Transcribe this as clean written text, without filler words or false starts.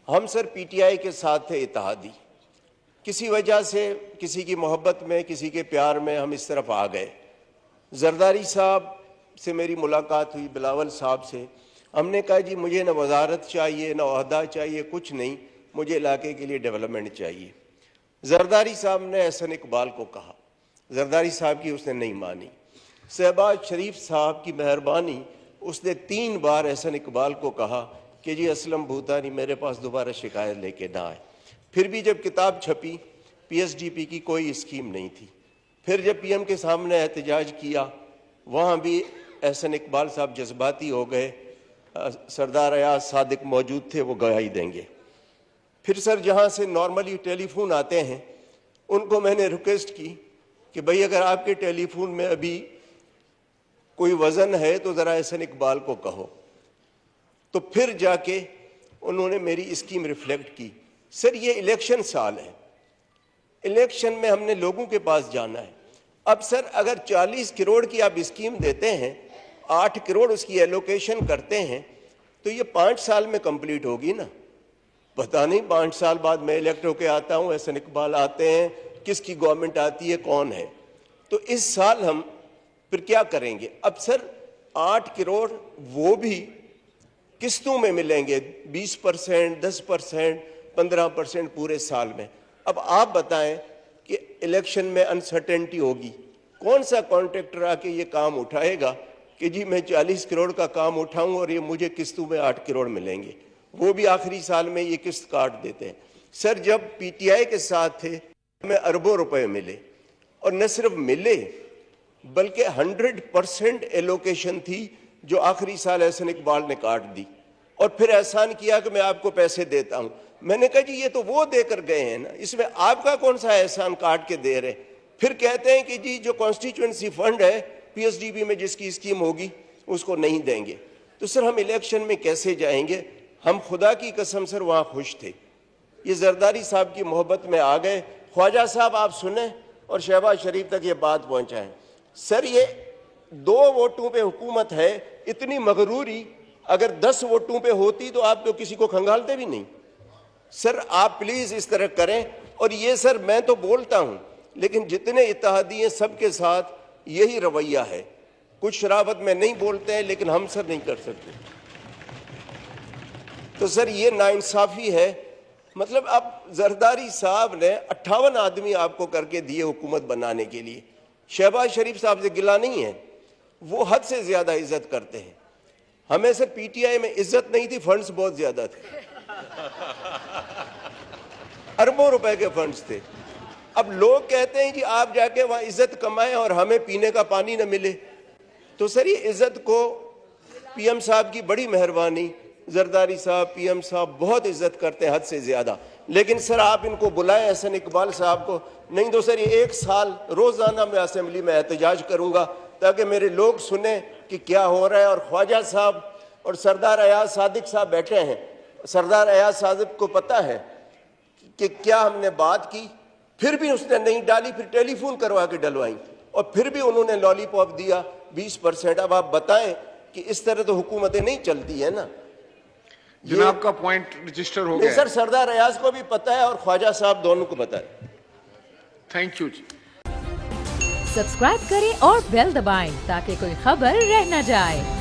हम sir PTI के साथ थे इत्तेहादी, किसी वजह से किसी की मोहब्बत में किसी के प्यार में हम इस तरफ आ गए। जरदारी साहब से मेरी मुलाकात हुई, बिलावल साहब से। हमने कहा जी मुझे न वजारत चाहिए न ओहदा चाहिए, कुछ नहीं, मुझे इलाके के लिए डेवलपमेंट चाहिए। जरदारी साहब ने एहसन इकबाल को कहा, जरदारी साहब की उसने नहीं मानी। शहबाज शरीफ साहब की मेहरबानी, उसने 3 बार एहसन इकबाल को कहा कि जी असलम भूतानी मेरे पास दोबारा शिकायत लेके ना आए। फिर भी जब किताब छपी, पीएसडीपी की कोई स्कीम नहीं थी। फिर जब पीएम के सामने एहतजाज किया, वहाँ भी एहसन इकबाल साहब जज्बाती हो गए। सरदार अयाज सादिक मौजूद थे, वो गवाही देंगे। फिर सर जहाँ से नॉर्मली टेलीफोन आते हैं, उनको मैंने रिक्वेस्ट की कि भाई अगर आपके टेलीफोन में अभी कोई वज़न है तो ज़रा एहसन इकबाल को कहो। तो फिर जाके उन्होंने मेरी स्कीम रिफ्लेक्ट की। सर ये इलेक्शन साल है, इलेक्शन में हमने लोगों के पास जाना है। अब सर अगर 40 करोड़ की आप स्कीम देते हैं, 8 करोड़ उसकी एलोकेशन करते हैं, तो ये 5 साल में कंप्लीट होगी ना। पता नहीं 5 साल बाद मैं इलेक्ट होकर आता हूँ, एहसन इकबाल आते हैं, किसकी गवर्नमेंट आती है, कौन है। तो इस साल हम फिर क्या करेंगे। अब सर 8 करोड़ वो भी किस्तों में मिलेंगे, 20%, 10%, 15% पूरे साल में। अब आप बताएं कि इलेक्शन में अनसर्टेनिटी होगी, कौन सा कॉन्ट्रैक्टर आके ये काम उठाएगा कि जी मैं 40 करोड़ का काम उठाऊं और ये मुझे किस्तों में 8 करोड़ मिलेंगे, वो भी आखिरी साल में ये किस्त काट देते हैं। सर जब पीटीआई के साथ थे हमें अरबों रुपए मिले, और न सिर्फ मिले बल्कि 100% एलोकेशन थी जो आखिरी साल एहसन इकबाल ने काट दी। और फिर एहसान किया कि मैं आपको पैसे देता हूं। मैंने कहा जी ये तो वो देकर गए हैं ना, इसमें आपका कौन सा एहसान काट के दे रहे। फिर कहते हैं कि जी जो कॉन्स्टिट्यूएंसी फंड है पीएसडीबी में जिसकी स्कीम होगी उसको नहीं देंगे। तो सर हम इलेक्शन में कैसे जाएंगे। हम खुदा की कसम सर वहां खुश थे, ये जरदारी साहब की मोहब्बत में आ गए। ख्वाजा साहब आप सुने और शहबाज शरीफ तक ये बात पहुंचाएं। सर ये 2 वोटों पे हुकूमत है, इतनी मगरूरी अगर 10 वोटों पे होती तो आप तो किसी को खंगालते भी नहीं। सर आप प्लीज इस तरह करें। और ये सर मैं तो बोलता हूं, लेकिन जितने इत्तेहादी हैं सबके साथ यही रवैया है। कुछ शराबत में नहीं बोलते हैं, लेकिन हम सर नहीं कर सकते। तो सर ये नाइंसाफी है। मतलब अब जरदारी साहब ने 58 आदमी आपको करके दिए हुकूमत बनाने के लिए। शहबाज शरीफ साहब से गिला नहीं है, वो हद से ज्यादा इज्जत करते हैं। हमें सर पीटीआई में इज्जत नहीं थी, फंड्स बहुत ज्यादा थे, अरबों रुपए के फंड्स थे। अब लोग कहते हैं कि आप जाके वहां इज्जत कमाएं और हमें पीने का पानी न मिले। तो सर ये इज्जत को पीएम साहब की बड़ी मेहरबानी, जरदारी साहब पीएम साहब बहुत इज्जत करते हैं हद से ज्यादा। लेकिन सर आप इनको बुलाएं एहसन इकबाल साहब को, नहीं तो सर ये 1 साल रोजाना मैं असेंबली में एहतजाज करूंगा ताकि मेरे लोग सुने कि क्या हो रहा है। और ख्वाजा साहब और सरदार अयाज सादिक साहब बैठे हैं। सरदार अयाज सादिक को पता है कि क्या हमने बात की, फिर भी उसने नहीं डाली। फिर टेलीफोन करवा के डलवाई और फिर भी उन्होंने लॉलीपॉप दिया 20%। अब आप बताएं कि इस तरह तो हुकूमतें नहीं चलती है ना। जनाब का पॉइंट रजिस्टर हो गया। सर सरदार अयाज को भी पता है और ख्वाजा साहब दोनों को पता है। Thank you ji. सब्सक्राइब करें और बेल दबाएं ताकि कोई खबर रह न जाए।